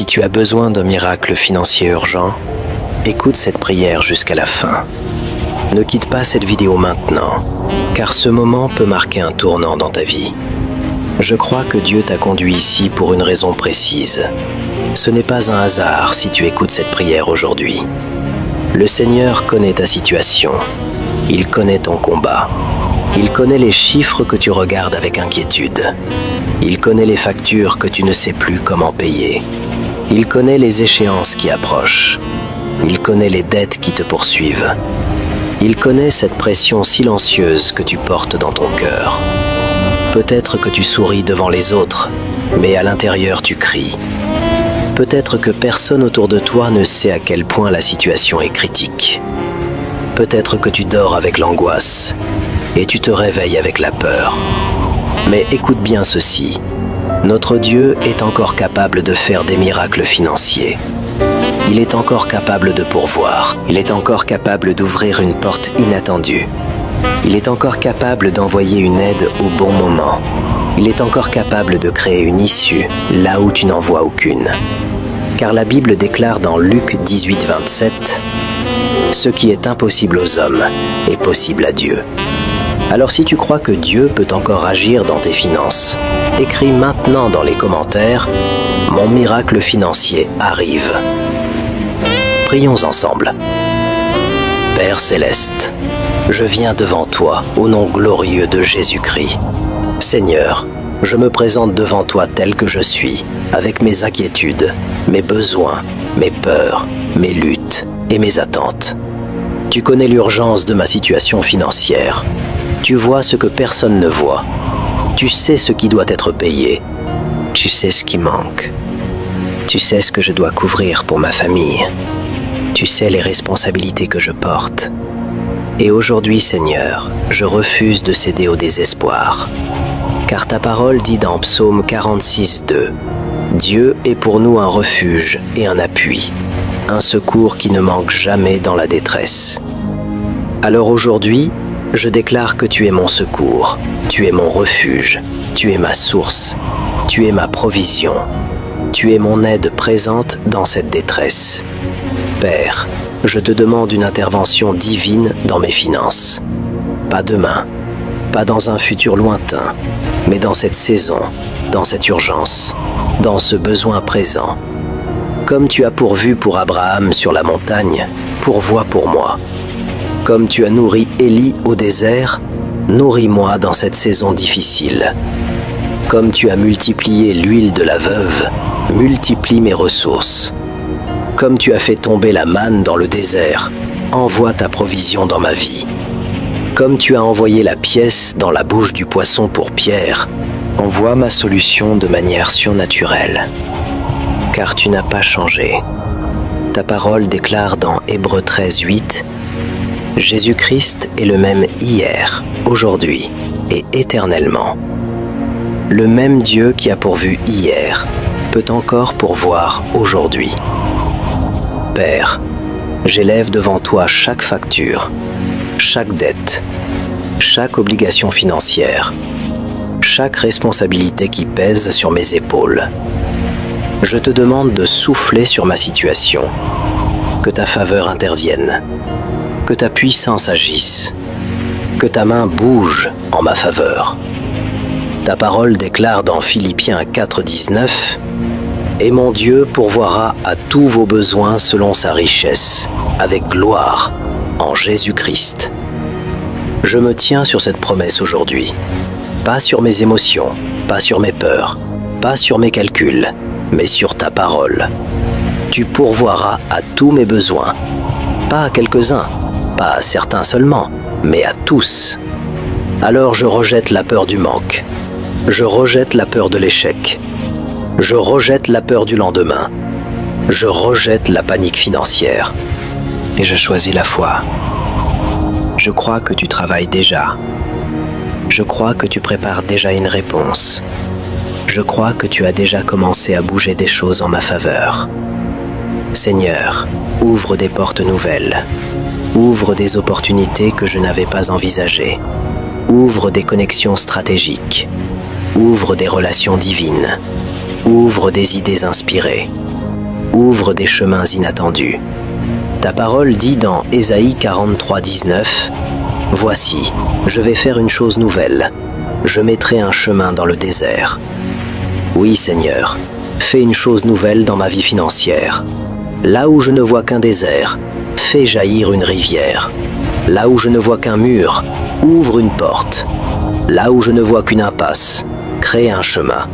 Si tu as besoin d'un miracle financier urgent, écoute cette prière jusqu'à la fin. Ne quitte pas cette vidéo maintenant, car ce moment peut marquer un tournant dans ta vie. Je crois que Dieu t'a conduit ici pour une raison précise. Ce n'est pas un hasard si tu écoutes cette prière aujourd'hui. Le Seigneur connaît ta situation. Il connaît ton combat. Il connaît les chiffres que tu regardes avec inquiétude. Il connaît les factures que tu ne sais plus comment payer. Il connaît les échéances qui approchent. Il connaît les dettes qui te poursuivent. Il connaît cette pression silencieuse que tu portes dans ton cœur. Peut-être que tu souris devant les autres, mais à l'intérieur tu cries. Peut-être que personne autour de toi ne sait à quel point la situation est critique. Peut-être que tu dors avec l'angoisse et tu te réveilles avec la peur. Mais écoute bien ceci. Notre Dieu est encore capable de faire des miracles financiers. Il est encore capable de pourvoir. Il est encore capable d'ouvrir une porte inattendue. Il est encore capable d'envoyer une aide au bon moment. Il est encore capable de créer une issue là où tu n'en vois aucune. Car la Bible déclare dans Luc 18, 27 « Ce qui est impossible aux hommes est possible à Dieu ». Alors si tu crois que Dieu peut encore agir dans tes finances, écris maintenant dans les commentaires « Mon miracle financier arrive ». Prions ensemble. Père Céleste, je viens devant toi au nom glorieux de Jésus-Christ. Seigneur, je me présente devant toi tel que je suis, avec mes inquiétudes, mes besoins, mes peurs, mes luttes et mes attentes. Tu connais l'urgence de ma situation financière. Tu vois ce que personne ne voit. Tu sais ce qui doit être payé. Tu sais ce qui manque. Tu sais ce que je dois couvrir pour ma famille. Tu sais les responsabilités que je porte. Et aujourd'hui, Seigneur, je refuse de céder au désespoir. Car ta parole dit dans Psaume 46, 2 « Dieu est pour nous un refuge et un appui, un secours qui ne manque jamais dans la détresse. » Alors aujourd'hui, je déclare que tu es mon secours, tu es mon refuge, tu es ma source, tu es ma provision, tu es mon aide présente dans cette détresse. Père, je te demande une intervention divine dans mes finances. Pas demain, pas dans un futur lointain, mais dans cette saison, dans cette urgence, dans ce besoin présent. Comme tu as pourvu pour Abraham sur la montagne, pourvois pour moi. Comme tu as nourri Élie au désert, nourris-moi dans cette saison difficile. Comme tu as multiplié l'huile de la veuve, multiplie mes ressources. Comme tu as fait tomber la manne dans le désert, envoie ta provision dans ma vie. Comme tu as envoyé la pièce dans la bouche du poisson pour Pierre, envoie ma solution de manière surnaturelle. Car tu n'as pas changé. Ta parole déclare dans Hébreux 13, 8 « Jésus-Christ est le même hier, aujourd'hui et éternellement. Le même Dieu qui a pourvu hier peut encore pourvoir aujourd'hui. Père, j'élève devant toi chaque facture, chaque dette, chaque obligation financière, chaque responsabilité qui pèse sur mes épaules. Je te demande de souffler sur ma situation, que ta faveur intervienne, que ta puissance agisse, que ta main bouge en ma faveur. Ta parole déclare dans Philippiens 4, 19 « Et mon Dieu pourvoira à tous vos besoins selon sa richesse, avec gloire, en Jésus-Christ. » Je me tiens sur cette promesse aujourd'hui. Pas sur mes émotions, pas sur mes peurs, pas sur mes calculs, mais sur ta parole. Tu pourvoiras à tous mes besoins, pas à quelques-uns, pas à certains seulement, mais à tous. Alors je rejette la peur du manque. Je rejette la peur de l'échec. Je rejette la peur du lendemain. Je rejette la panique financière. Et je choisis la foi. Je crois que tu travailles déjà. Je crois que tu prépares déjà une réponse. Je crois que tu as déjà commencé à bouger des choses en ma faveur. Seigneur, ouvre des portes nouvelles. Ouvre des opportunités que je n'avais pas envisagées. Ouvre des connexions stratégiques. Ouvre des relations divines. Ouvre des idées inspirées. ouvre des chemins inattendus. Ta parole dit dans Ésaïe 43, 19, « Voici, je vais faire une chose nouvelle. Je mettrai un chemin dans le désert. » Oui, Seigneur, fais une chose nouvelle dans ma vie financière. Là où je ne vois qu'un désert, fais jaillir une rivière. Là où je ne vois qu'un mur, ouvre une porte. Là où je ne vois qu'une impasse, crée un chemin.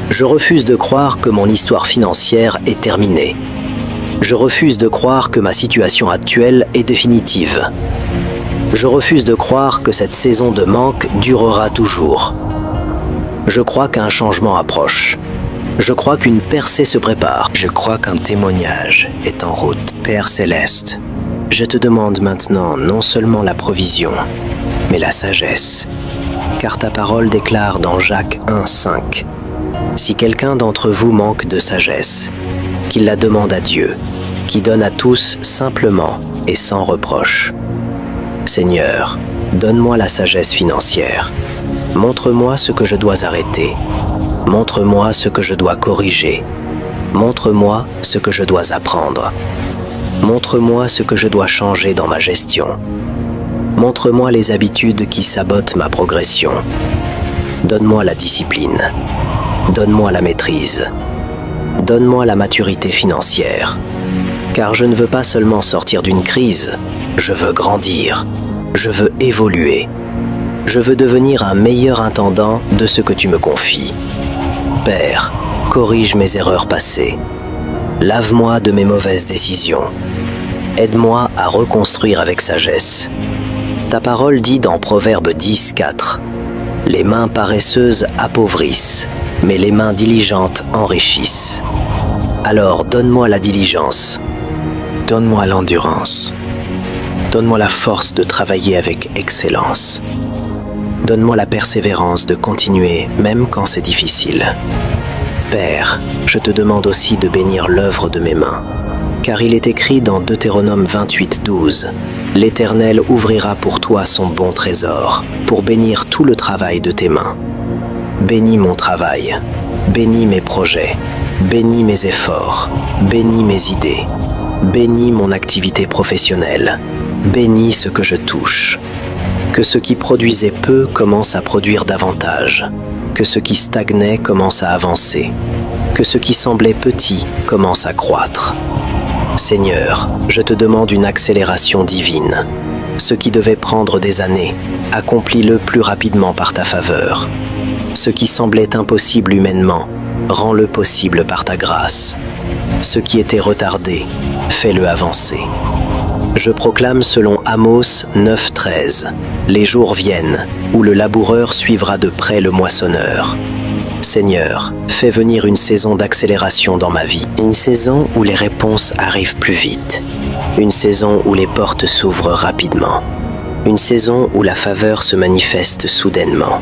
Je refuse de croire que mon histoire financière est terminée. Je refuse de croire que ma situation actuelle est définitive. Je refuse de croire que cette saison de manque durera toujours. Je crois qu'un changement approche. Je crois qu'une percée se prépare. Je crois qu'un témoignage est en route. Père Céleste, je te demande maintenant non seulement la provision, mais la sagesse. Car ta parole déclare dans Jacques 1,5 « Si quelqu'un d'entre vous manque de sagesse, qu'il la demande à Dieu, qui donne à tous simplement et sans reproche. Seigneur, donne-moi la sagesse financière. Montre-moi ce que je dois arrêter. Montre-moi ce que je dois corriger. Montre-moi ce que je dois apprendre. Montre-moi ce que je dois changer dans ma gestion. Montre-moi les habitudes qui sabotent ma progression. Donne-moi la discipline. Donne-moi la maîtrise. Donne-moi la maturité financière. Car je ne veux pas seulement sortir d'une crise, je veux grandir. Je veux évoluer. Je veux devenir un meilleur intendant de ce que tu me confies. Père, corrige mes erreurs passées. Lave-moi de mes mauvaises décisions. Aide-moi à reconstruire avec sagesse. Ta parole dit dans Proverbe 10, 4 « Les mains paresseuses appauvrissent, mais les mains diligentes enrichissent. » Alors donne-moi la diligence. Donne-moi l'endurance. Donne-moi la force de travailler avec excellence. Donne-moi la persévérance de continuer même quand c'est difficile. Père, je te demande aussi de bénir l'œuvre de mes mains. Car il est écrit dans Deutéronome 28, 12 « L'Éternel ouvrira pour toi son bon trésor, pour bénir tout le travail de tes mains. » Bénis mon travail, bénis mes projets, bénis mes efforts, bénis mes idées, bénis mon activité professionnelle, bénis ce que je touche. Que ce qui produisait peu commence à produire davantage, que ce qui stagnait commence à avancer, que ce qui semblait petit commence à croître. Seigneur, je te demande une accélération divine. Ce qui devait prendre des années, accomplis-le plus rapidement par ta faveur. Ce qui semblait impossible humainement, rends-le possible par ta grâce. Ce qui était retardé, fais-le avancer. Je proclame selon Amos 9,13 « Les jours viennent, où le laboureur suivra de près le moissonneur. » Seigneur, fais venir une saison d'accélération dans ma vie. Une saison où les réponses arrivent plus vite. Une saison où les portes s'ouvrent rapidement. Une saison où la faveur se manifeste soudainement.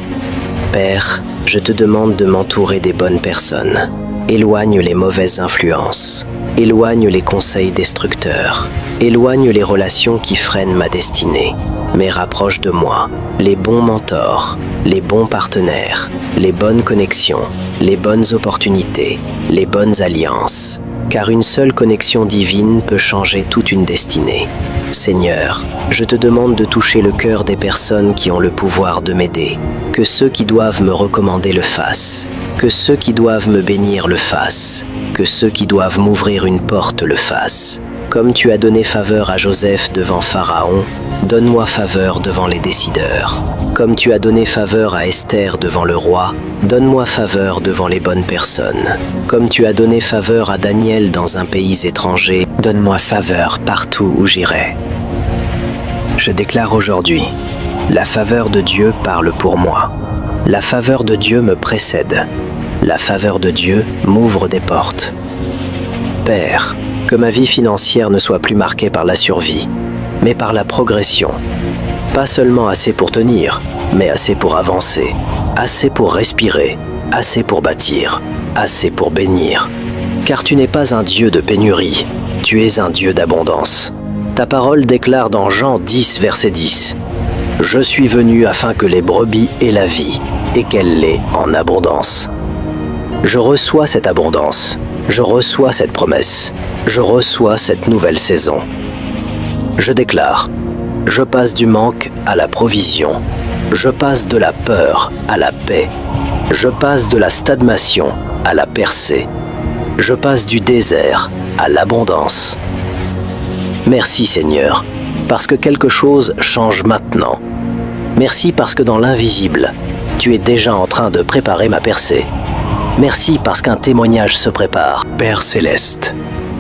Père, je te demande de m'entourer des bonnes personnes. Éloigne les mauvaises influences. Éloigne les conseils destructeurs. Éloigne les relations qui freinent ma destinée. Mais rapproche de moi les bons mentors, les bons partenaires, les bonnes connexions, les bonnes opportunités, les bonnes alliances. Car une seule connexion divine peut changer toute une destinée. Seigneur, je te demande de toucher le cœur des personnes qui ont le pouvoir de m'aider. Que ceux qui doivent me recommander le fassent. Que ceux qui doivent me bénir le fassent. Que ceux qui doivent m'ouvrir une porte le fassent. Comme tu as donné faveur à Joseph devant Pharaon, donne-moi faveur devant les décideurs. Comme tu as donné faveur à Esther devant le roi, donne-moi faveur devant les bonnes personnes. Comme tu as donné faveur à Daniel dans un pays étranger, donne-moi faveur partout où j'irai. Je déclare aujourd'hui, la faveur de Dieu parle pour moi. La faveur de Dieu me précède. La faveur de Dieu m'ouvre des portes. Père, que ma vie financière ne soit plus marquée par la survie, mais par la progression. Pas seulement assez pour tenir, mais assez pour avancer, assez pour respirer, assez pour bâtir, assez pour bénir. Car tu n'es pas un Dieu de pénurie, tu es un Dieu d'abondance. Ta parole déclare dans Jean 10, verset 10 « Je suis venu afin que les brebis aient la vie, et qu'elle l'ait en abondance. » Je reçois cette abondance. Je reçois cette promesse. Je reçois cette nouvelle saison. Je déclare, je passe du manque à la provision. Je passe de la peur à la paix. Je passe de la stagnation à la percée. Je passe du désert à l'abondance. Merci Seigneur, parce que quelque chose change maintenant. Merci parce que dans l'invisible, tu es déjà en train de préparer ma percée. Merci parce qu'un témoignage se prépare. Père Céleste,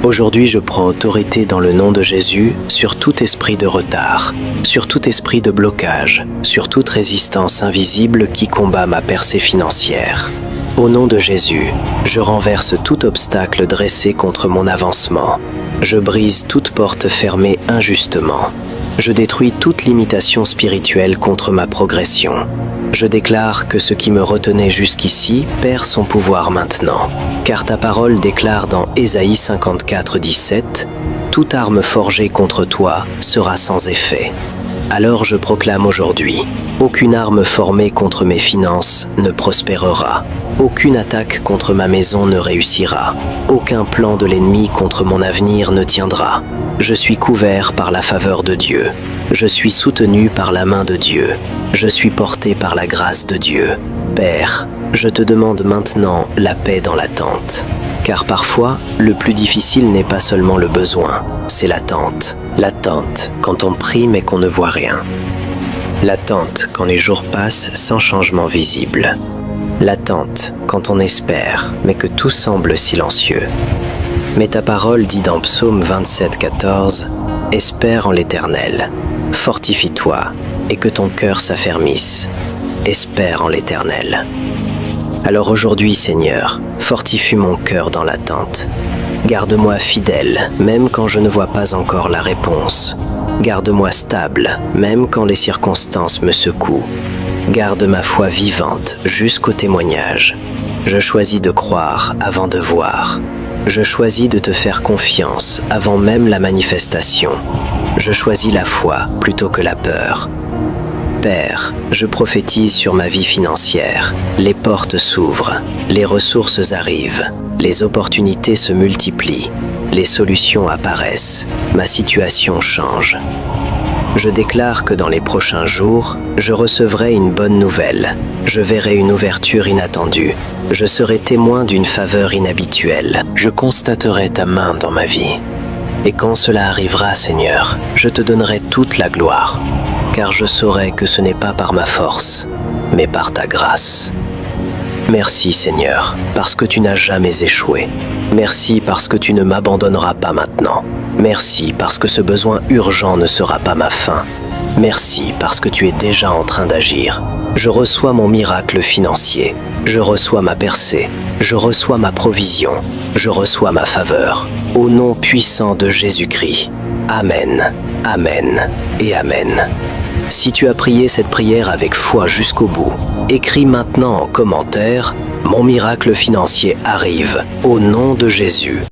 aujourd'hui je prends autorité dans le nom de Jésus sur tout esprit de retard, sur tout esprit de blocage, sur toute résistance invisible qui combat ma percée financière. Au nom de Jésus, je renverse tout obstacle dressé contre mon avancement. Je brise toute porte fermée injustement. Je détruis toute limitation spirituelle contre ma progression. Je déclare que ce qui me retenait jusqu'ici perd son pouvoir maintenant. Car ta parole déclare dans Ésaïe 54, 17 « Toute arme forgée contre toi sera sans effet ». Alors je proclame aujourd'hui, aucune arme formée contre mes finances ne prospérera. Aucune attaque contre ma maison ne réussira. Aucun plan de l'ennemi contre mon avenir ne tiendra. Je suis couvert par la faveur de Dieu. Je suis soutenu par la main de Dieu. Je suis porté par la grâce de Dieu. Père, je te demande maintenant la paix dans l'attente. Car parfois, le plus difficile n'est pas seulement le besoin, c'est l'attente. L'attente quand on prie mais qu'on ne voit rien. L'attente quand les jours passent sans changement visible. L'attente quand on espère mais que tout semble silencieux. Mais ta parole dit dans Psaume 27, 14 « Espère en l'Éternel, fortifie-toi et que ton cœur s'affermisse. Espère en l'Éternel. » Alors aujourd'hui, Seigneur, fortifie mon cœur dans l'attente. Garde-moi fidèle, même quand je ne vois pas encore la réponse. Garde-moi stable, même quand les circonstances me secouent. Garde ma foi vivante jusqu'au témoignage. Je choisis de croire avant de voir. Je choisis de te faire confiance avant même la manifestation. Je choisis la foi plutôt que la peur. Père, je prophétise sur ma vie financière. Les portes s'ouvrent, les ressources arrivent, les opportunités se multiplient, les solutions apparaissent, ma situation change. Je déclare que dans les prochains jours, je recevrai une bonne nouvelle. Je verrai une ouverture inattendue. Je serai témoin d'une faveur inhabituelle. Je constaterai ta main dans ma vie. Et quand cela arrivera, Seigneur, je te donnerai toute la gloire, car je saurai que ce n'est pas par ma force, mais par ta grâce. Merci, Seigneur, parce que tu n'as jamais échoué. Merci parce que tu ne m'abandonneras pas maintenant. Merci parce que ce besoin urgent ne sera pas ma fin. Merci parce que tu es déjà en train d'agir. Je reçois mon miracle financier. Je reçois ma percée. Je reçois ma provision. Je reçois ma faveur. Au nom puissant de Jésus-Christ. Amen, Amen et Amen. Si tu as prié cette prière avec foi jusqu'au bout, écris maintenant en commentaire « Mon miracle financier arrive au nom de Jésus ».